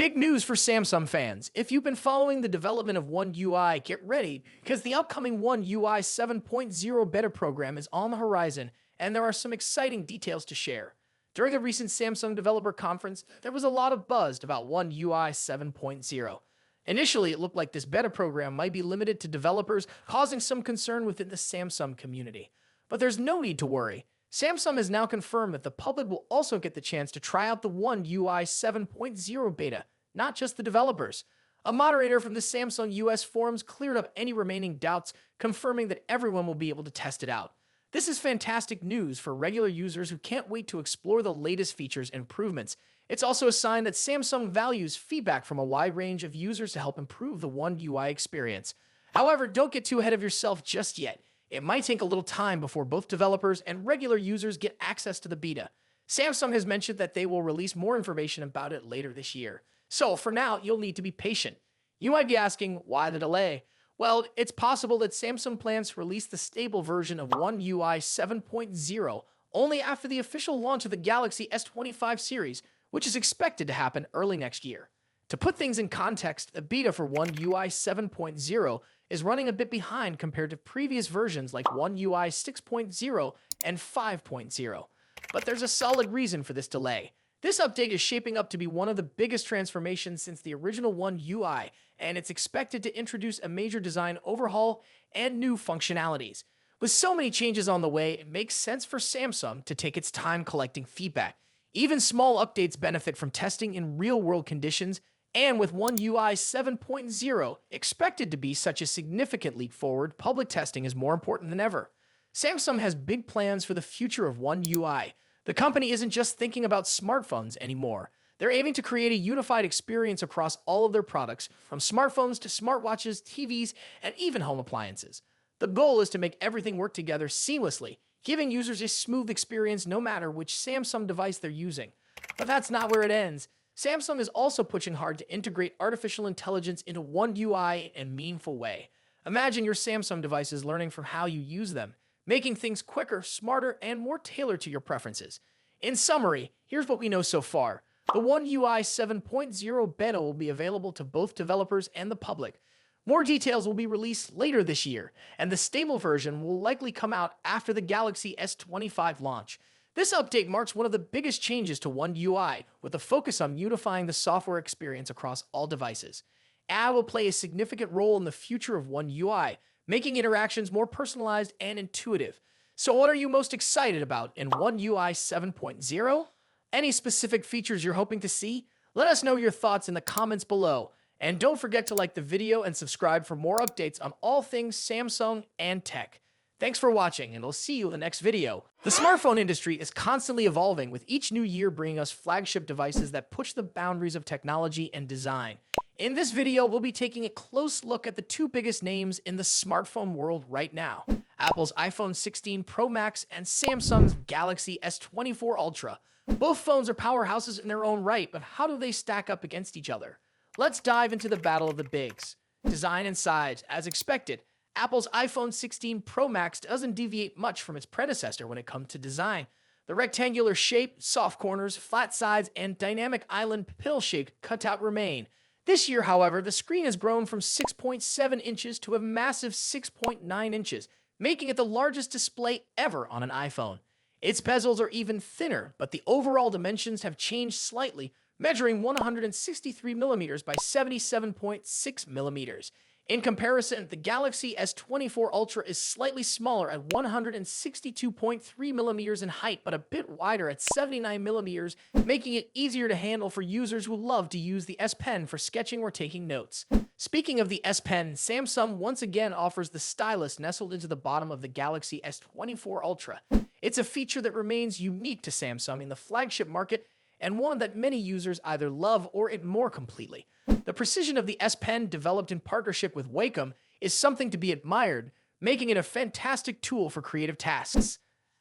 Big news for Samsung fans. If you've been following the development of One UI, get ready, because the upcoming One UI 7.0 beta program is on the horizon, and there are some exciting details to share. During a recent Samsung developer conference, there was a lot of buzz about One UI 7.0. Initially, it looked like this beta program might be limited to developers, causing some concern within the Samsung community. But there's no need to worry. Samsung has now confirmed that the public will also get the chance to try out the One UI 7.0 beta, not just the developers. A moderator from the Samsung US forums cleared up any remaining doubts, confirming that everyone will be able to test it out. This is fantastic news for regular users who can't wait to explore the latest features and improvements. It's also a sign that Samsung values feedback from a wide range of users to help improve the One UI experience. However, don't get too ahead of yourself just yet. It might take a little time before both developers and regular users get access to the beta. Samsung has mentioned that they will release more information about it later this year. So for now, you'll need to be patient. You might be asking, why the delay? Well, it's possible that Samsung plans to release the stable version of One UI 7.0 only after the official launch of the Galaxy S25 series, which is expected to happen early next year. To put things in context, the beta for One UI 7.0 is running a bit behind compared to previous versions like One UI 6.0 and 5.0. But there's a solid reason for this delay. This update is shaping up to be one of the biggest transformations since the original One UI, and it's expected to introduce a major design overhaul and new functionalities. With so many changes on the way, it makes sense for Samsung to take its time collecting feedback. Even small updates benefit from testing in real-world conditions, and with One UI 7.0 expected to be such a significant leap forward, public testing is more important than ever. Samsung has big plans for the future of One UI. The company isn't just thinking about smartphones anymore. They're aiming to create a unified experience across all of their products, from smartphones to smartwatches, TVs, and even home appliances. The goal is to make everything work together seamlessly, giving users a smooth experience no matter which Samsung device they're using. But that's not where it ends. Samsung is also pushing hard to integrate artificial intelligence into One UI in a meaningful way. Imagine your Samsung devices learning from how you use them, making things quicker, smarter, and more tailored to your preferences. In summary, here's what we know so far. The One UI 7.0 beta will be available to both developers and the public. More details will be released later this year, and the stable version will likely come out after the Galaxy S25 launch. This update marks one of the biggest changes to One UI, with a focus on unifying the software experience across all devices. AI will play a significant role in the future of One UI, making interactions more personalized and intuitive. So what are you most excited about in One UI 7.0? Any specific features you're hoping to see? Let us know your thoughts in the comments below. And don't forget to like the video and subscribe for more updates on all things Samsung and tech. Thanks for watching, and I'll see you in the next video. The smartphone industry is constantly evolving, with each new year bringing us flagship devices that push the boundaries of technology and design. In this video, we'll be taking a close look at the two biggest names in the smartphone world right now: Apple's iPhone 16 Pro Max and Samsung's Galaxy S24 Ultra. Both phones are powerhouses in their own right, but how do they stack up against each other? Let's dive into the battle of the bigs. Design and size. As expected, Apple's iPhone 16 Pro Max doesn't deviate much from its predecessor when it comes to design. The rectangular shape, soft corners, flat sides, and dynamic island pill-shaped cutout remain. This year, however, the screen has grown from 6.7 inches to a massive 6.9 inches, making it the largest display ever on an iPhone. Its bezels are even thinner, but the overall dimensions have changed slightly, measuring 163mm by 77.6mm. In comparison, the Galaxy S24 Ultra is slightly smaller at 162.3mm in height, but a bit wider at 79mm, making it easier to handle for users who love to use the S Pen for sketching or taking notes. Speaking of the S Pen, Samsung once again offers the stylus nestled into the bottom of the Galaxy S24 Ultra. It's a feature that remains unique to Samsung in the flagship market, and one that many users either love or ignore completely. The precision of the S Pen, developed in partnership with Wacom, is something to be admired, making it a fantastic tool for creative tasks.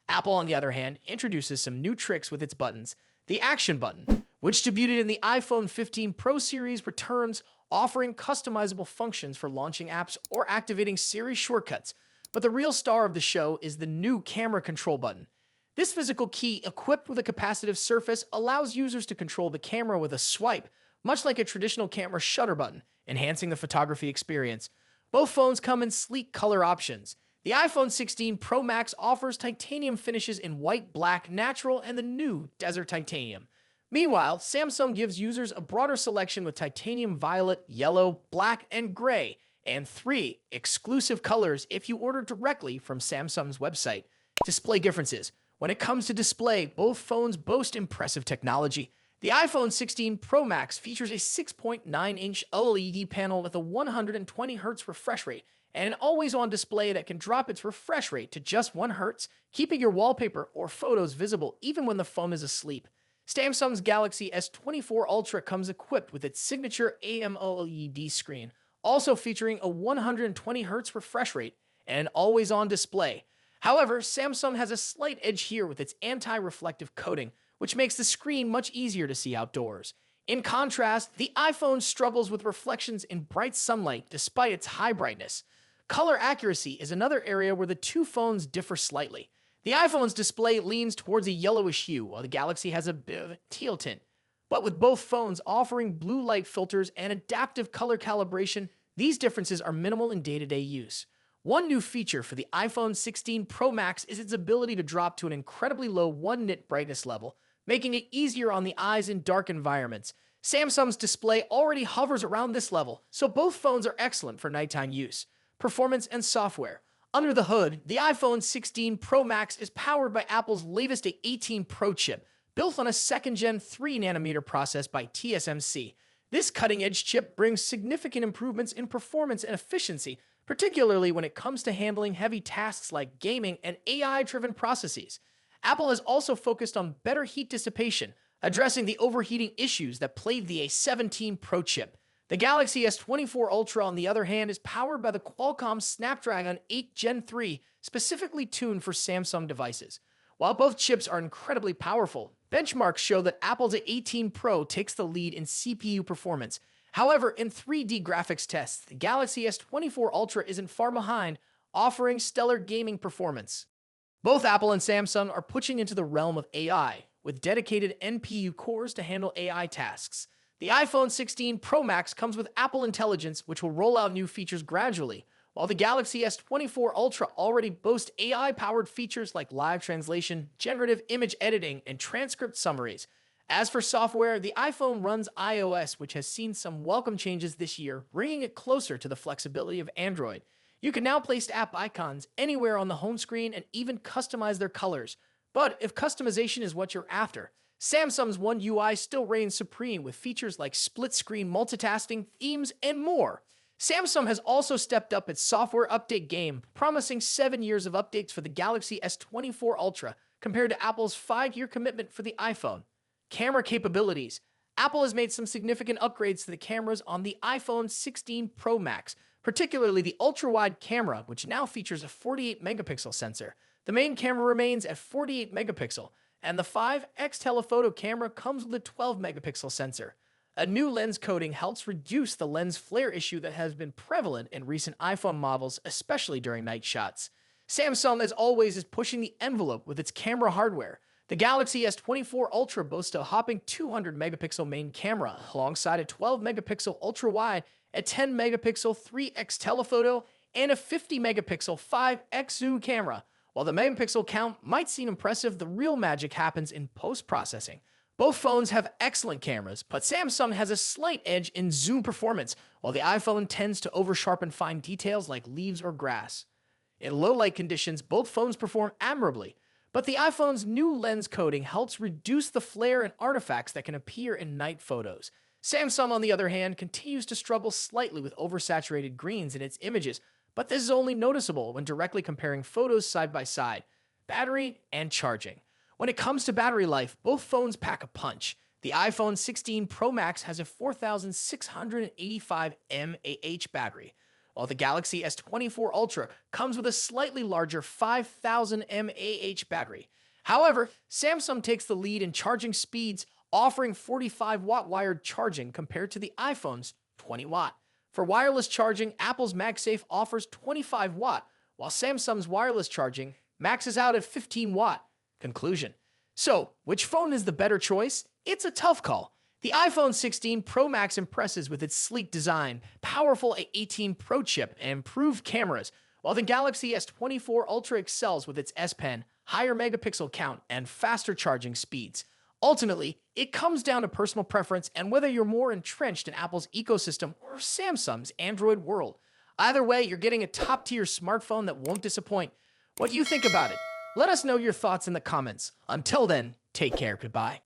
Apple, on the other hand, introduces some new tricks with its buttons. The Action button, which debuted in the iPhone 15 Pro series, returns, offering customizable functions for launching apps or activating Siri shortcuts. But the real star of the show is the new Camera Control button. This physical key, equipped with a capacitive surface, allows users to control the camera with a swipe, much like a traditional camera shutter button, enhancing the photography experience. Both phones come in sleek color options. The iPhone 16 Pro Max offers titanium finishes in white, black, natural, and the new Desert Titanium. Meanwhile, Samsung gives users a broader selection with titanium violet, yellow, black, and gray, and 3 exclusive colors if you order directly from Samsung's website. Display differences. When it comes to display, both phones boast impressive technology. The iPhone 16 Pro Max features a 6.9-inch OLED panel with a 120Hz refresh rate and an always-on display that can drop its refresh rate to just 1 Hz, keeping your wallpaper or photos visible even when the phone is asleep. Samsung's Galaxy S24 Ultra comes equipped with its signature AMOLED screen, also featuring a 120Hz refresh rate and an always-on display. However, Samsung has a slight edge here with its anti-reflective coating, which makes the screen much easier to see outdoors. In contrast, the iPhone struggles with reflections in bright sunlight despite its high brightness. Color accuracy is another area where the two phones differ slightly. The iPhone's display leans towards a yellowish hue, while the Galaxy has a bit of a teal tint. But with both phones offering blue light filters and adaptive color calibration, these differences are minimal in day-to-day use. One new feature for the iPhone 16 Pro Max is its ability to drop to an incredibly low 1-nit brightness level, making it easier on the eyes in dark environments. Samsung's display already hovers around this level, so both phones are excellent for nighttime use. Performance and software. Under the hood, the iPhone 16 Pro Max is powered by Apple's latest A18 Pro chip, built on a second-gen 3nm process by TSMC. This cutting-edge chip brings significant improvements in performance and efficiency, particularly when it comes to handling heavy tasks like gaming and AI-driven processes. Apple has also focused on better heat dissipation, addressing the overheating issues that plagued the A17 Pro chip. The Galaxy S24 Ultra, on the other hand, is powered by the Qualcomm Snapdragon 8 Gen 3, specifically tuned for Samsung devices. While both chips are incredibly powerful, benchmarks show that Apple's A18 Pro takes the lead in CPU performance. However, in 3D graphics tests, the Galaxy S24 Ultra isn't far behind, offering stellar gaming performance. Both Apple and Samsung are pushing into the realm of AI, with dedicated NPU cores to handle AI tasks. The iPhone 16 Pro Max comes with Apple Intelligence, which will roll out new features gradually, while the Galaxy S24 Ultra already boasts AI-powered features like live translation, generative image editing, and transcript summaries. As for software, the iPhone runs iOS, which has seen some welcome changes this year, bringing it closer to the flexibility of Android. You can now place app icons anywhere on the home screen and even customize their colors. But if customization is what you're after, Samsung's One UI still reigns supreme with features like split-screen multitasking, themes, and more. Samsung has also stepped up its software update game, promising 7 years of updates for the Galaxy S24 Ultra, compared to Apple's 5-year commitment for the iPhone. Camera capabilities. Apple has made some significant upgrades to the cameras on the iPhone 16 Pro Max, particularly the ultra-wide camera, which now features a 48-megapixel sensor. The main camera remains at 48 megapixel, and the 5x telephoto camera comes with a 12-megapixel sensor. A new lens coating helps reduce the lens flare issue that has been prevalent in recent iPhone models, especially during night shots. Samsung, as always, is pushing the envelope with its camera hardware. The Galaxy S24 Ultra boasts a hopping 200-megapixel main camera, alongside a 12-megapixel ultra-wide, a 10-megapixel 3x telephoto, and a 50-megapixel 5x zoom camera. While the megapixel count might seem impressive, the real magic happens in post-processing. Both phones have excellent cameras, but Samsung has a slight edge in zoom performance, while the iPhone tends to over-sharpen fine details like leaves or grass. In low-light conditions, both phones perform admirably, but the iPhone's new lens coating helps reduce the flare and artifacts that can appear in night photos. Samsung, on the other hand, continues to struggle slightly with oversaturated greens in its images, but this is only noticeable when directly comparing photos side by side. Battery and charging. When it comes to battery life, both phones pack a punch. The iPhone 16 Pro Max has a 4,685 mAh battery, while the Galaxy S24 Ultra comes with a slightly larger 5,000 mAh battery. However, Samsung takes the lead in charging speeds, offering 45-watt wired charging compared to the iPhone's 20-watt. For wireless charging, Apple's MagSafe offers 25-watt, while Samsung's wireless charging maxes out at 15-watt. Conclusion. So, which phone is the better choice? It's a tough call. The iPhone 16 Pro Max impresses with its sleek design, powerful A18 Pro chip, and improved cameras, while the Galaxy S24 Ultra excels with its S Pen, higher megapixel count, and faster charging speeds. Ultimately, it comes down to personal preference and whether you're more entrenched in Apple's ecosystem or Samsung's Android world. Either way, you're getting a top-tier smartphone that won't disappoint. What do you think about it? Let us know your thoughts in the comments. Until then, take care. Goodbye.